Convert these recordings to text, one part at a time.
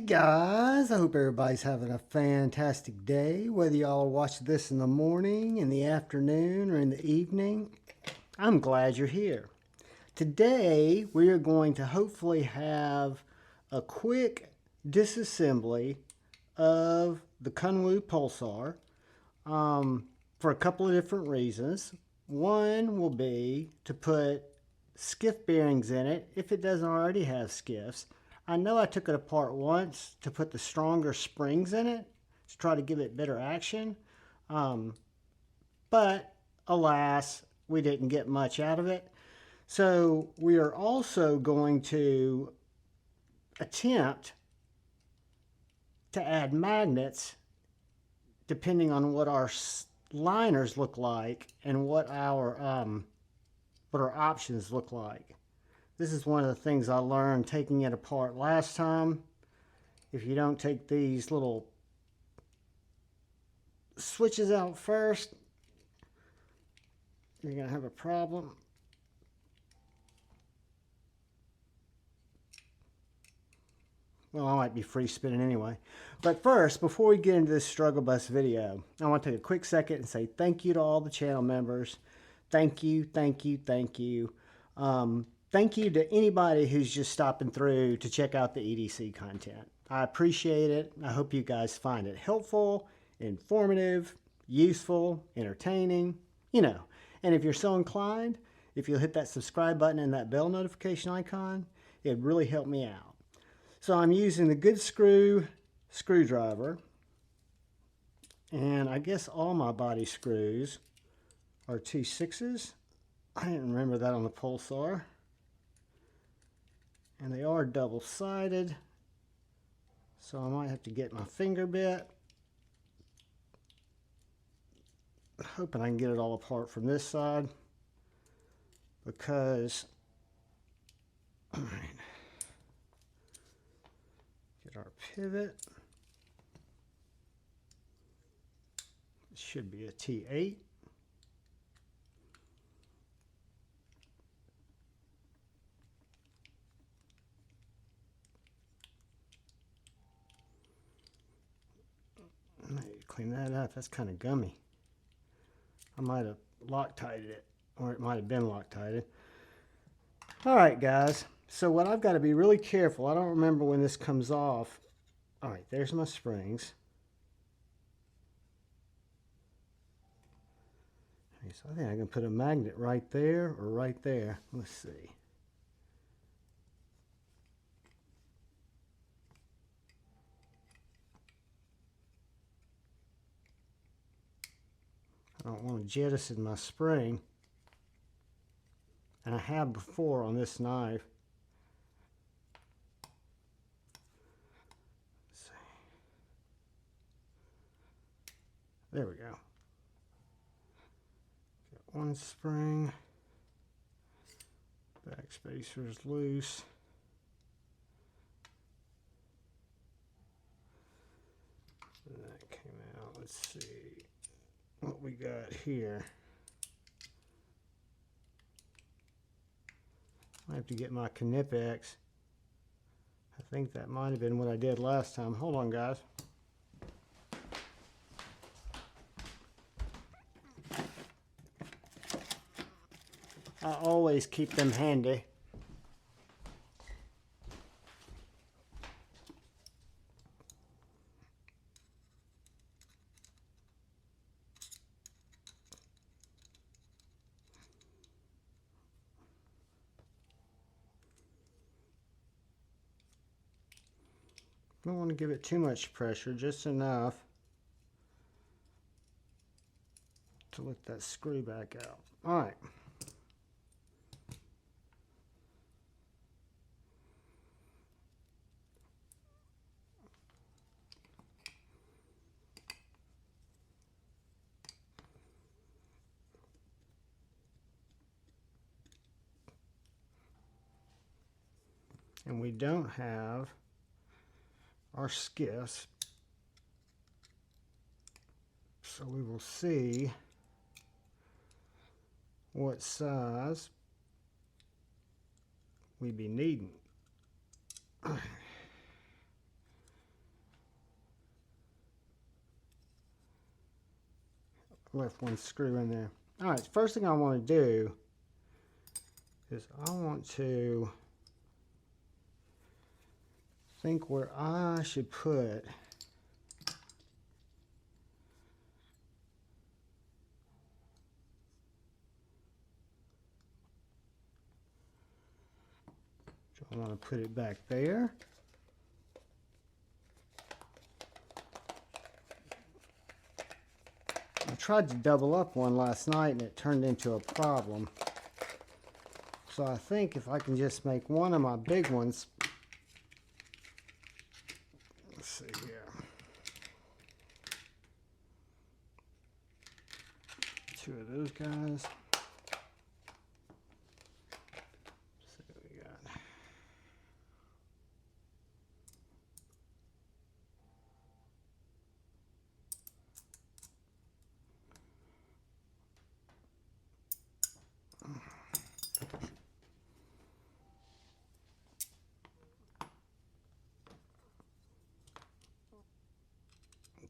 Guys, I hope everybody's having a fantastic day, whether y'all are watching this in the morning, in the afternoon, or in the evening. I'm glad you're here. Today, we are going to hopefully have a quick disassembly of the Kunwu Pulsar for a couple of different reasons. One will be to put skiff bearings in it if it doesn't already have skiffs. I know I took it apart once to put the stronger springs in it to try to give it better action, but alas, we didn't get much out of it. So we are also going to attempt to add magnets depending on what our liners look like and what our options look like. This is one of the things I learned taking it apart last time. If you don't take these little switches out first, you're going to have a problem. Well, I might be free spinning anyway. But first, before we get into this struggle bus video, I want to take a quick second and say thank you to all the channel members. Thank you, thank you, thank you. Thank you to anybody who's just stopping through to check out the EDC content. I appreciate it. I hope you guys find it helpful, informative, useful, entertaining, you know. And if you're so inclined, if you'll hit that subscribe button and that bell notification icon, it'd really help me out. So I'm using the Good screwdriver, and I guess all my body screws are 2/6s. I didn't remember that on the Pulsar. And they are double-sided, so I might have to get my finger bit. Hoping I can get it all apart from this side, because, all right, get our pivot. It should be a T8. Clean that up. That's kind of gummy. I might have Loctited it, or it might have been Loctited. All right, guys. So what I've got to be really careful. I don't remember when this comes off. All right, there's my springs. Okay, so I think I can put a magnet right there or right there. Let's see. I don't want to jettison my spring, and I have before on this knife. Let's see. There we go. Got one spring, back spacer's loose. And that came out. Let's see what we got here. I have to get my Knipex. I think that might have been what I did last time. Hold on, guys. I always keep them handy. Don't want to give it too much pressure, just enough to let that screw back out. All right. And we don't have our skiffs, so we will see what size we be needing. left one screw in there. All right, first thing I want to do is I want to think where I should put I want to put it back there. I tried to double up one last night and it turned into a problem. So I think if I can just make one of my big ones, let's see here, two of those guys. Let's see what we got.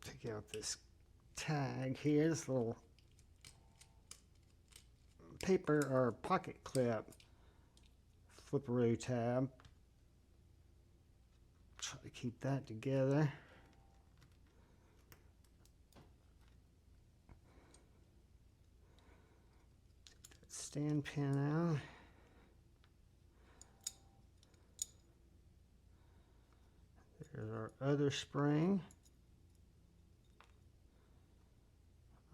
Take out this tag here, this little paper or pocket clip flipperoo tab. Try to keep that together. Take that stand pin out. There's our other spring.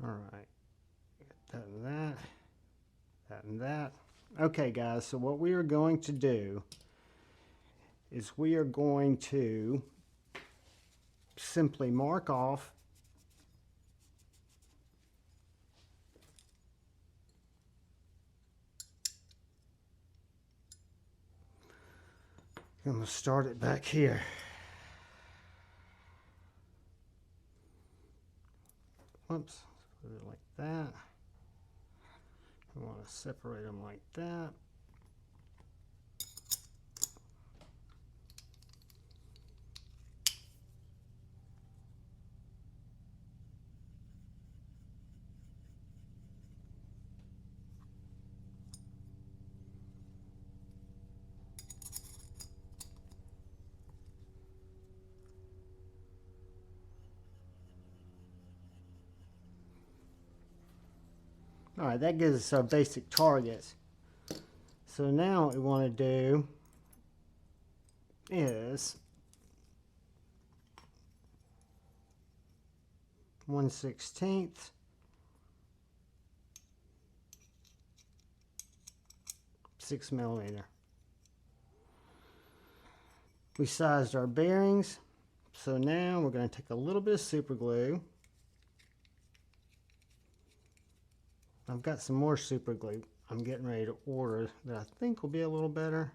All right, that and that, that and that. Okay, guys, so what we are going to do is we are going to simply mark off I'm going to start it back here. Whoops. Put it like that. I want to separate them like that. All right, that gives us our basic targets. So now what we want to do is 1/16 6 millimeter. We sized our bearings, so now we're going to take a little bit of super glue. I've got some more super glue I'm getting ready to order that I think will be a little better.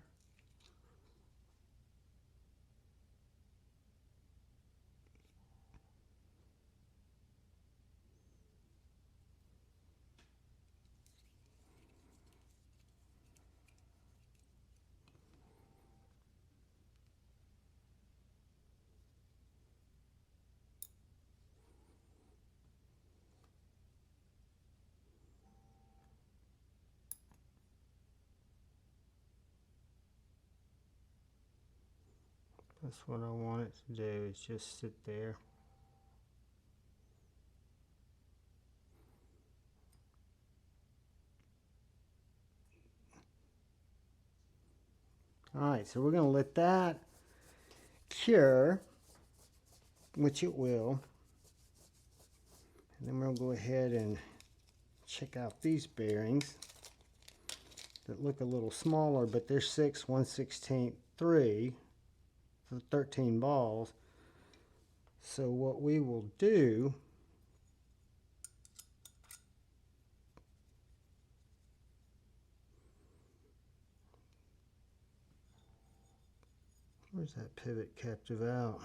That's what I want it to do, is just sit there. Alright, so we're going to let that cure, which it will. And then we'll go ahead and check out these bearings that look a little smaller, but they're 6 1/16 3. 13 balls. So what we will do where's that pivot captive out?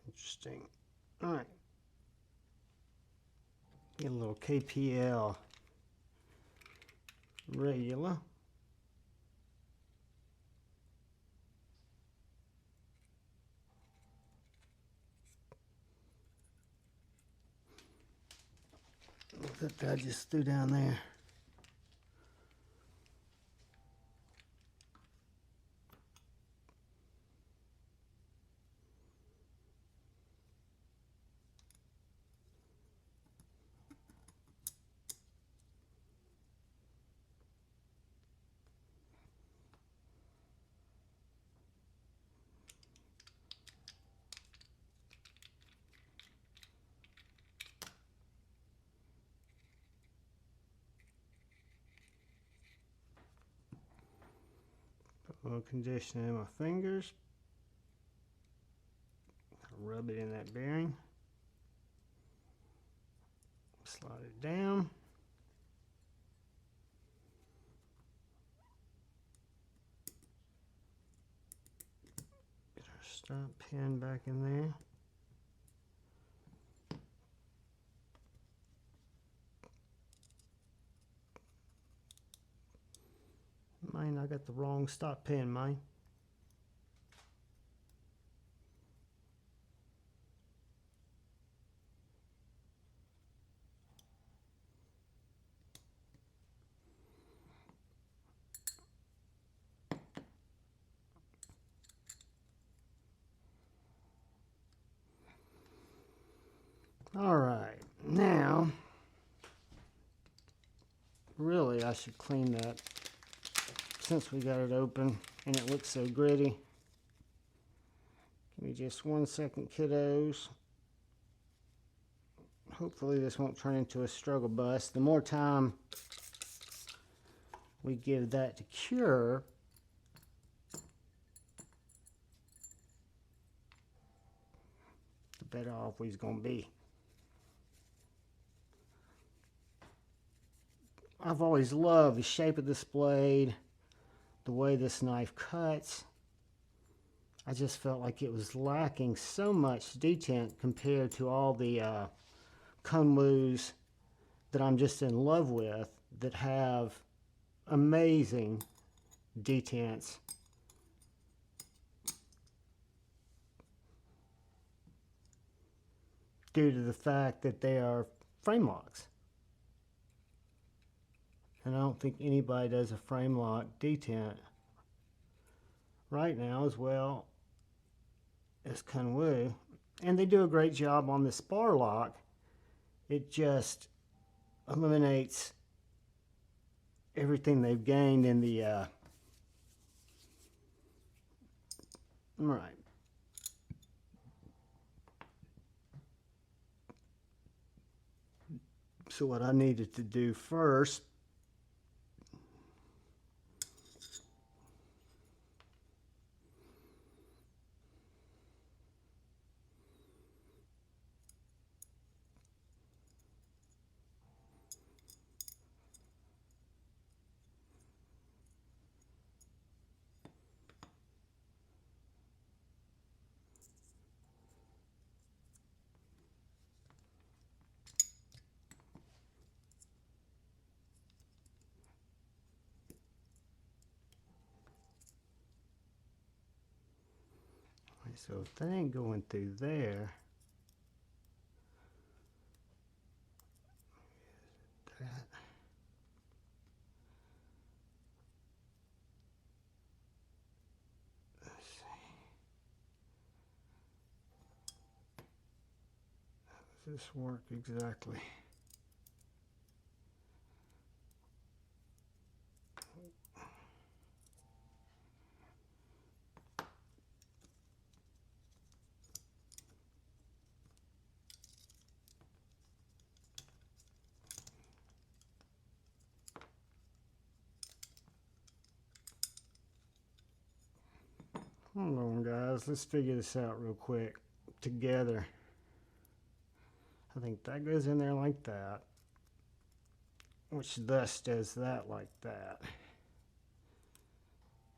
Interesting. All right. Get a little KPL regular. that I just threw down there. Put a little conditioner in my fingers. Rub it in that bearing. Slide it down. Get our stop pin back in there. Mine, I got the wrong stop pin, mine. All right, now, really I should clean that since we got it open and it looks so gritty. Give me just 1 second, kiddos. Hopefully this won't turn into a struggle bus. The more time we give that to cure, the better off we's gonna be. I've always loved the shape of this blade, the way this knife cuts. I just felt like it was lacking so much detent compared to all the Kunwus that I'm just in love with that have amazing detents. Due to the fact that they are frame locks. And I don't think anybody does a frame lock detent right now as well as Kunwu. And they do a great job on the spar lock. It just eliminates everything they've gained in the right. So what I needed to do first so if that ain't going through there, that. Let's see. How does this work exactly? Hold on, guys. Let's figure this out real quick together. I think that goes in there like that, which thus does that like that.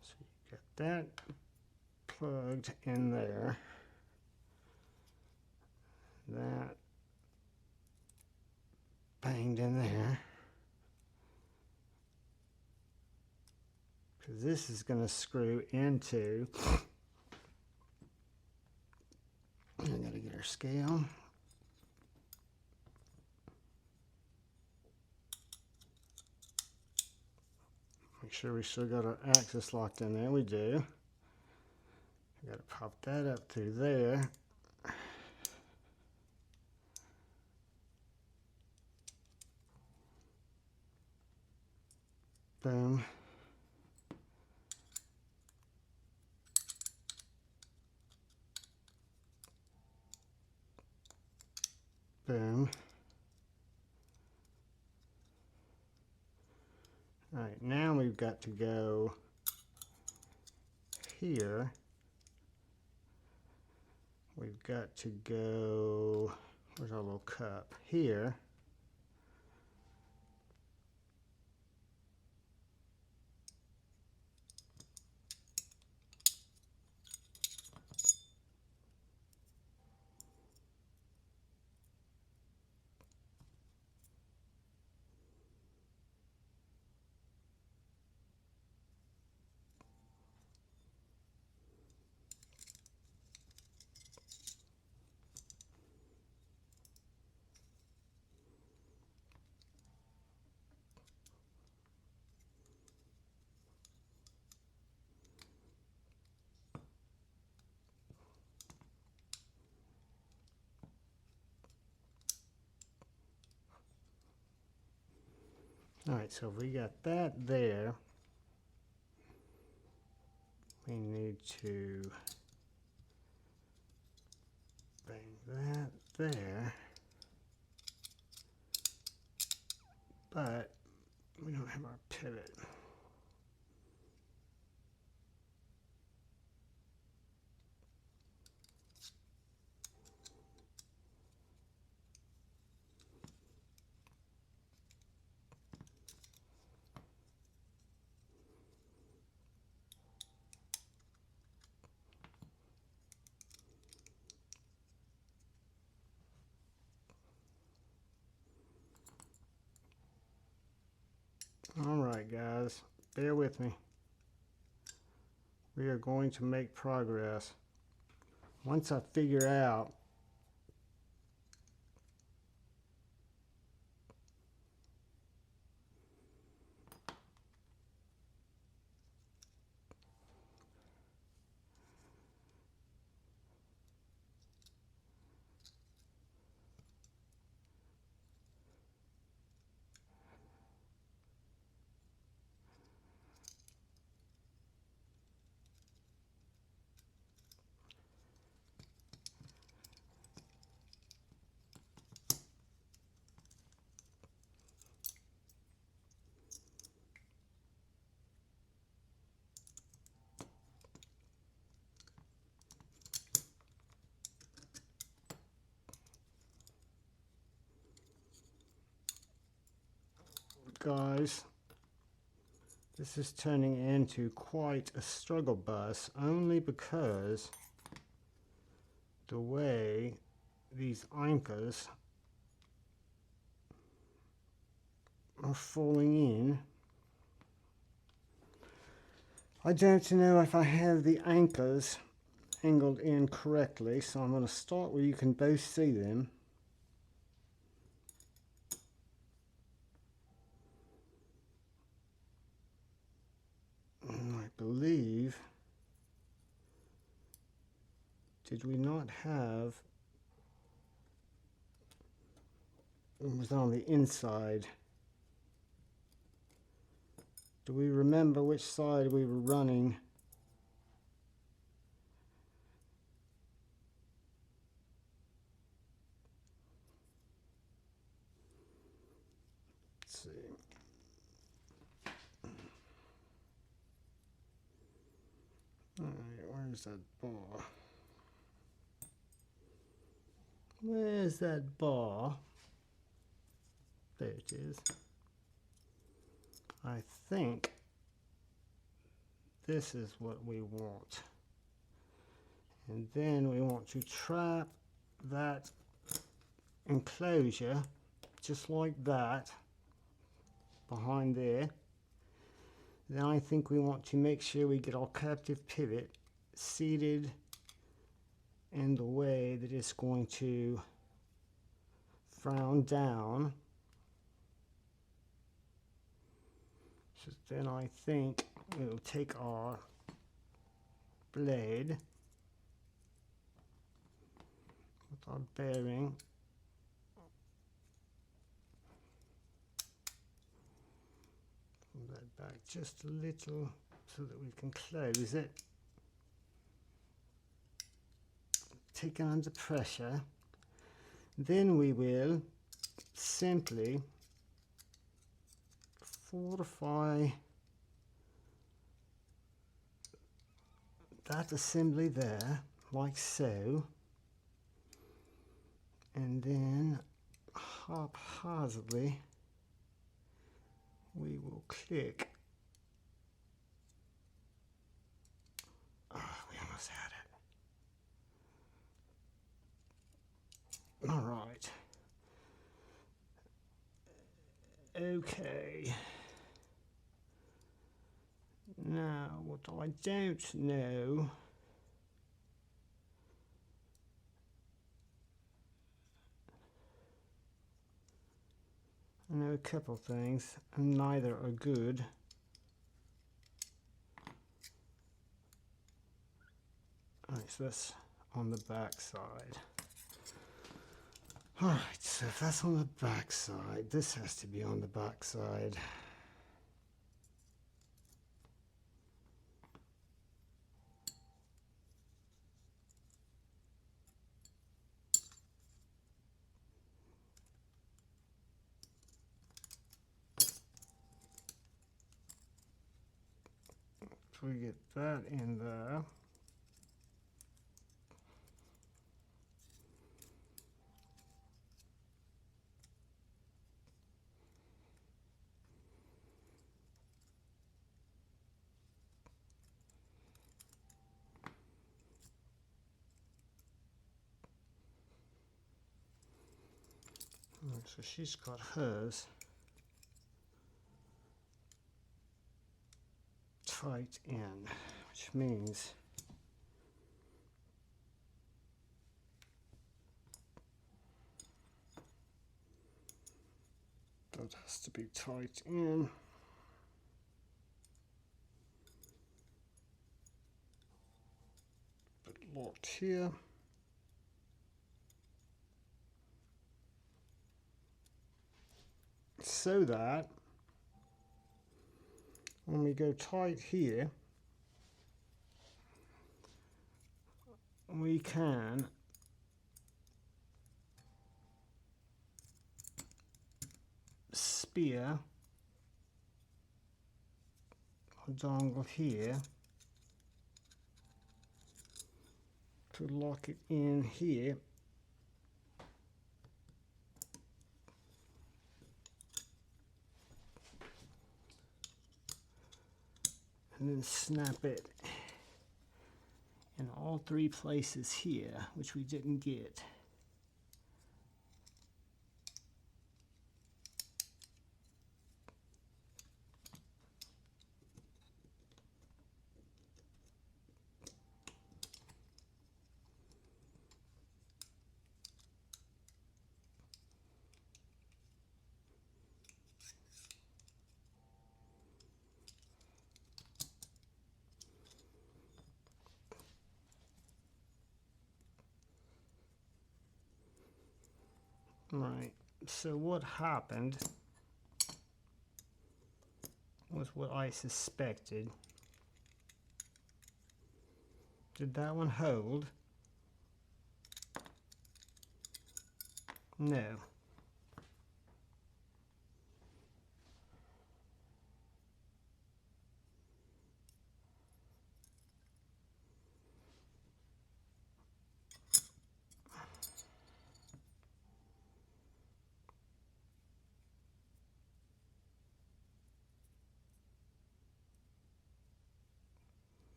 So you got that plugged in there. That banged in there. Because this is going to screw into, I gotta get our scale. Make sure we still got our axis locked in there. We do. We got to pop that up through there. Boom. Boom. All right, now we've got to go here. We've got to go, where's our little cup? Here. All right, so we got that there. We need to bang that there. But we don't have our pivot. All right, guys, bear with me. We are going to make progress. Once I figure out guys, this is turning into quite a struggle bus, only because the way these anchors are falling in. I don't know if I have the anchors angled in correctly, so I'm going to start where you can both see them. I believe, did we not have, it was on the inside. Do we remember which side we were running? Let's see. Alright, where's that bar? Where's that bar? There it is. I think this is what we want. And then we want to trap that enclosure just like that behind there. Then I think we want to make sure we get our captive pivot seated in the way that it's going to frown down. So then I think we'll take our blade with our bearing, pull that back just a little so that we can close it. Take it under pressure. Then we will simply fortify that assembly there, like so, and then haphazardly we will click. Oh, we almost had it. All right. Okay. Now, what I don't know, I know a couple things, and neither are good. Alright, so that's on the back side. Alright, so if that's on the back side, this has to be on the back side. So we get that in there. So she's got hers tight in, which means that has to be tight in. But locked here. So that when we go tight here, we can spear a dongle here to lock it in here. And then snap it in all three places here, which we didn't get. Right, so what happened was what I suspected. Did that one hold? No.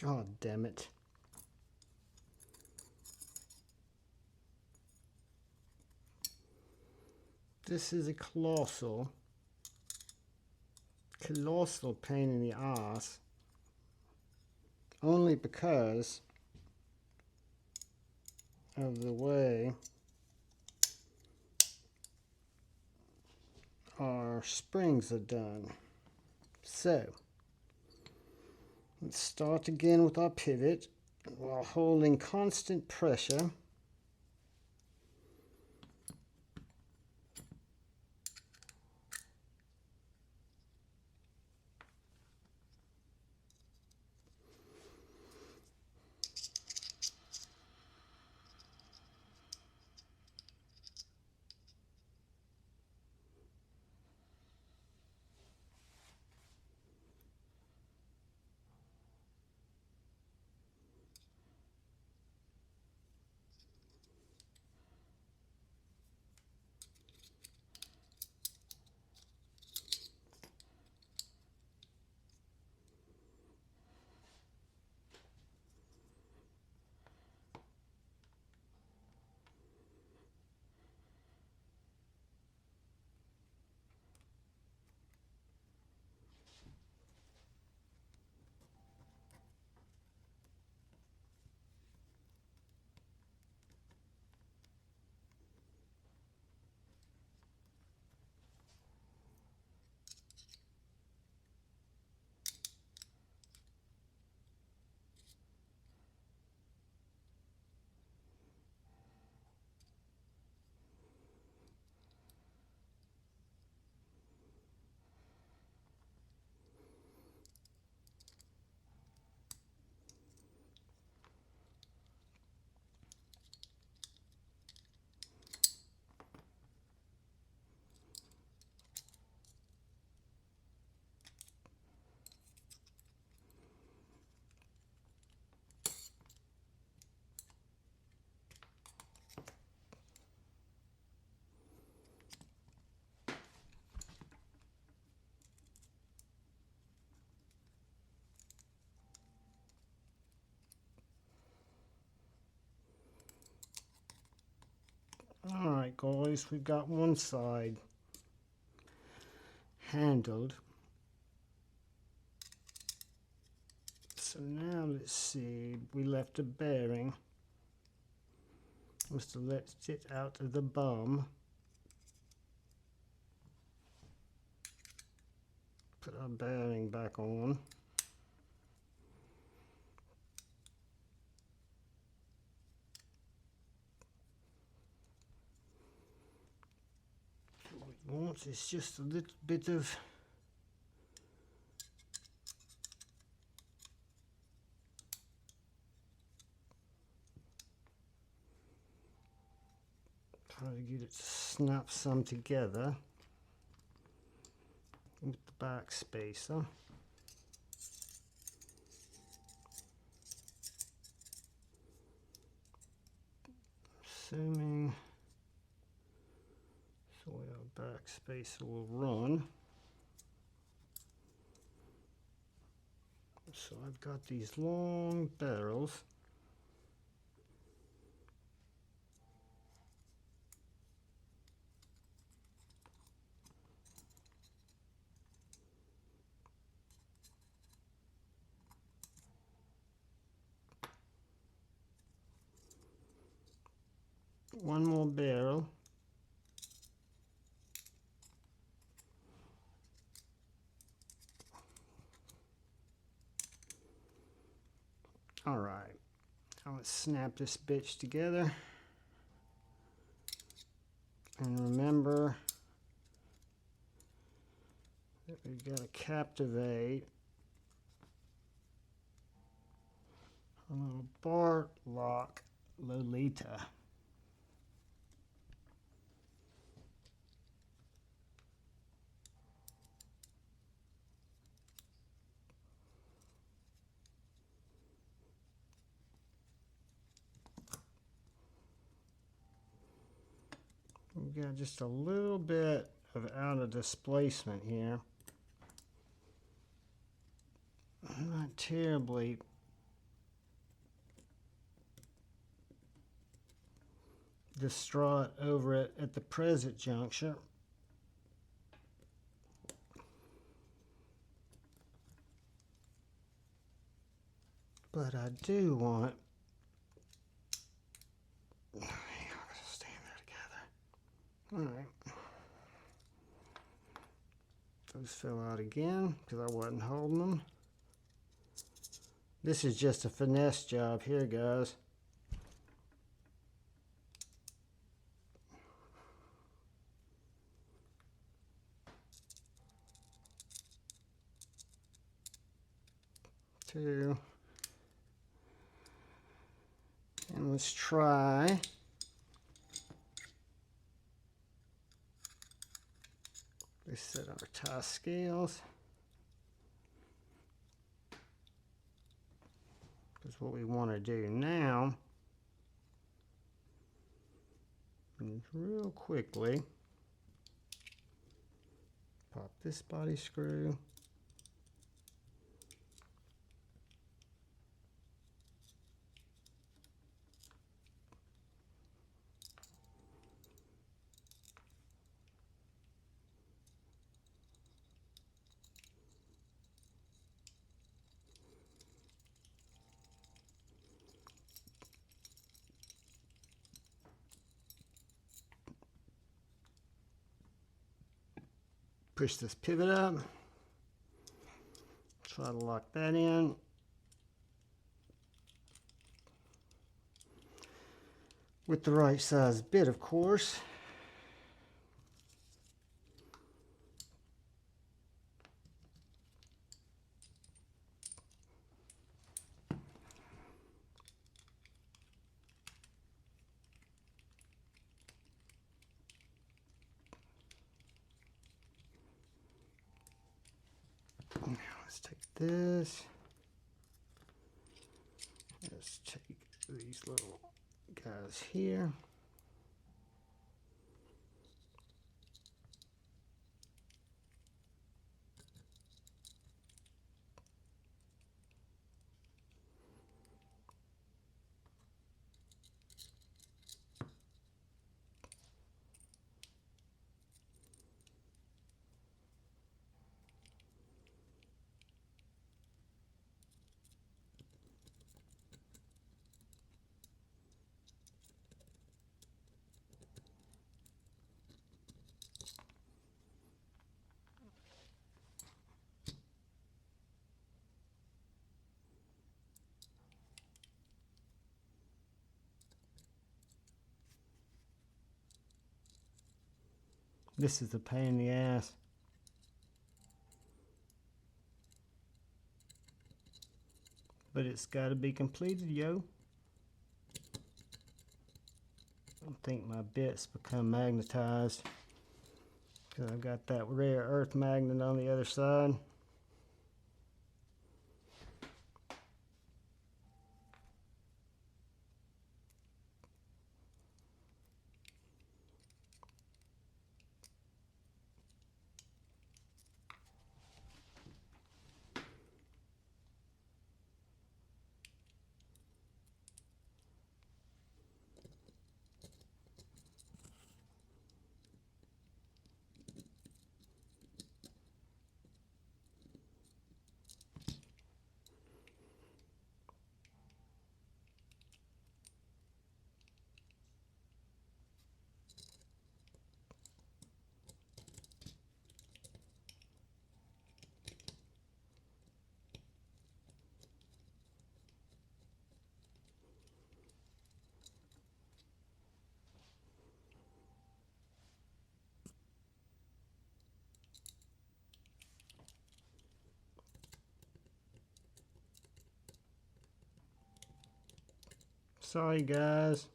God damn it. This is a colossal pain in the ass. Only because of the way our springs are done. So, let's start again with our pivot while holding constant pressure. Alright guys, we've got one side handled. So now let's see, we left a bearing. Must have let it out of the bum. Put our bearing back on. What we want is just a little bit of try to get it to snap some together with the back spacer. Assuming so our back spacer will run. So I've got these long barrels. One more barrel. All right, now let's snap this bitch together. And remember that we've got to captivate a little bar lock Lolita. We've got just a little bit of out of displacement here. Not terribly the strut over it at the present juncture. But I do want, I'm gonna stand there together. All right. Those fell out again because I wasn't holding them. This is just a finesse job here, guys. Two. And let's try we set our tie scales, because what we want to do now is real quickly pop this body screw, push this pivot up, try to lock that in. With the right size bit, of course. Now let's take this. Let's take these little guys here. This is a pain in the ass. But it's got to be completed, yo. I think my bit's become magnetized because I've got that rare earth magnet on the other side. Sorry guys,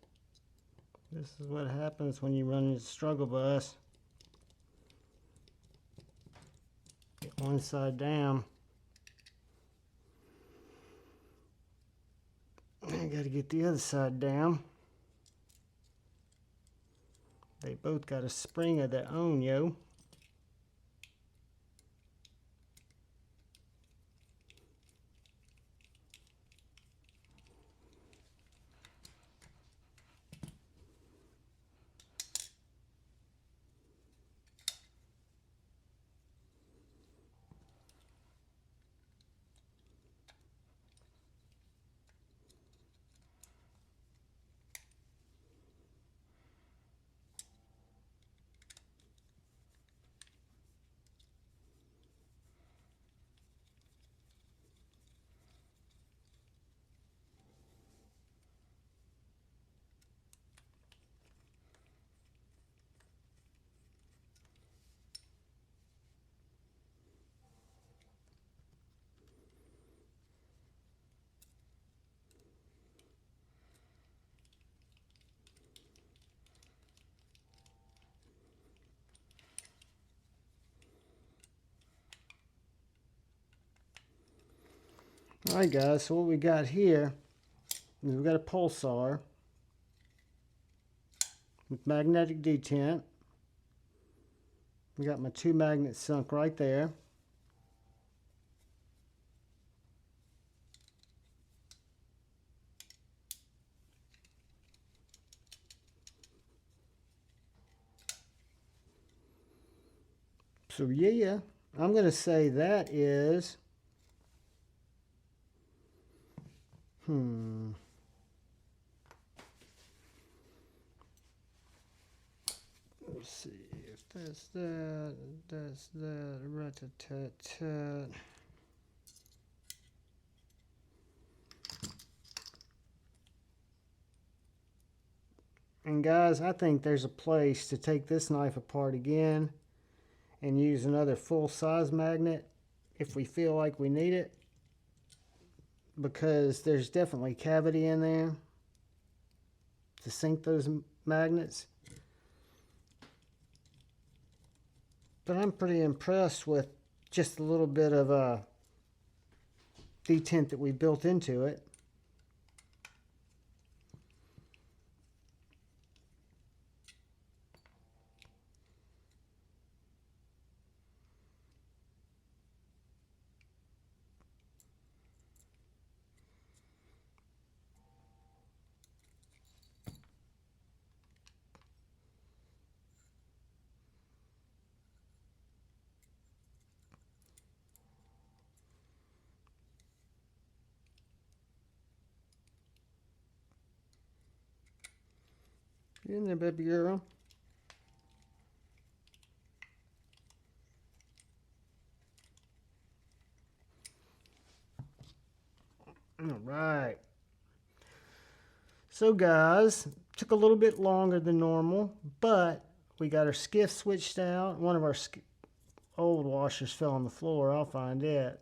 this is what happens when you run the struggle bus. Get one side down. I gotta get the other side down. They both got a spring of their own, yo. Alright guys, so what we got here is we've got a pulsar with magnetic detent. We got my 2 magnets sunk right there. So yeah, I'm going to say that is, let's see if that's that, rat-a-tat-tat. And guys, I think there's a place to take this knife apart again and use another full-size magnet if we feel like we need it, because there's definitely cavity in there to sink those magnets. But I'm pretty impressed with just a little bit of detent that we built into it. Get in there, baby girl. All right. So guys, took a little bit longer than normal, but we got our skiff switched out. One of our old washers fell on the floor. I'll find it.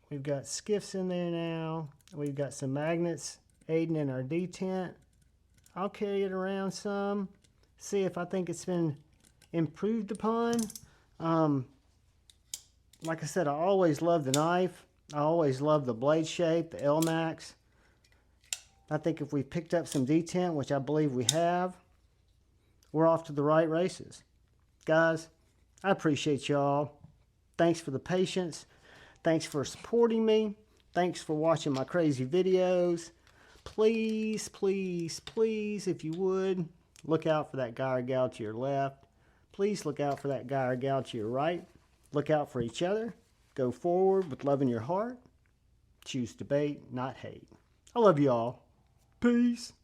We've got skiffs in there now. We've got some magnets aiding in our detent. I'll carry it around some, see if I think it's been improved upon. Like I said, I always love the knife. I always love the blade shape, the L-Max. I think if we picked up some detent, which I believe we have, we're off to the right races. Guys, I appreciate y'all. Thanks for the patience. Thanks for supporting me. Thanks for watching my crazy videos. Please, please, please, if you would, look out for that guy or gal to your left. Please look out for that guy or gal to your right. Look out for each other. Go forward with love in your heart. Choose debate, not hate. I love you all. Peace.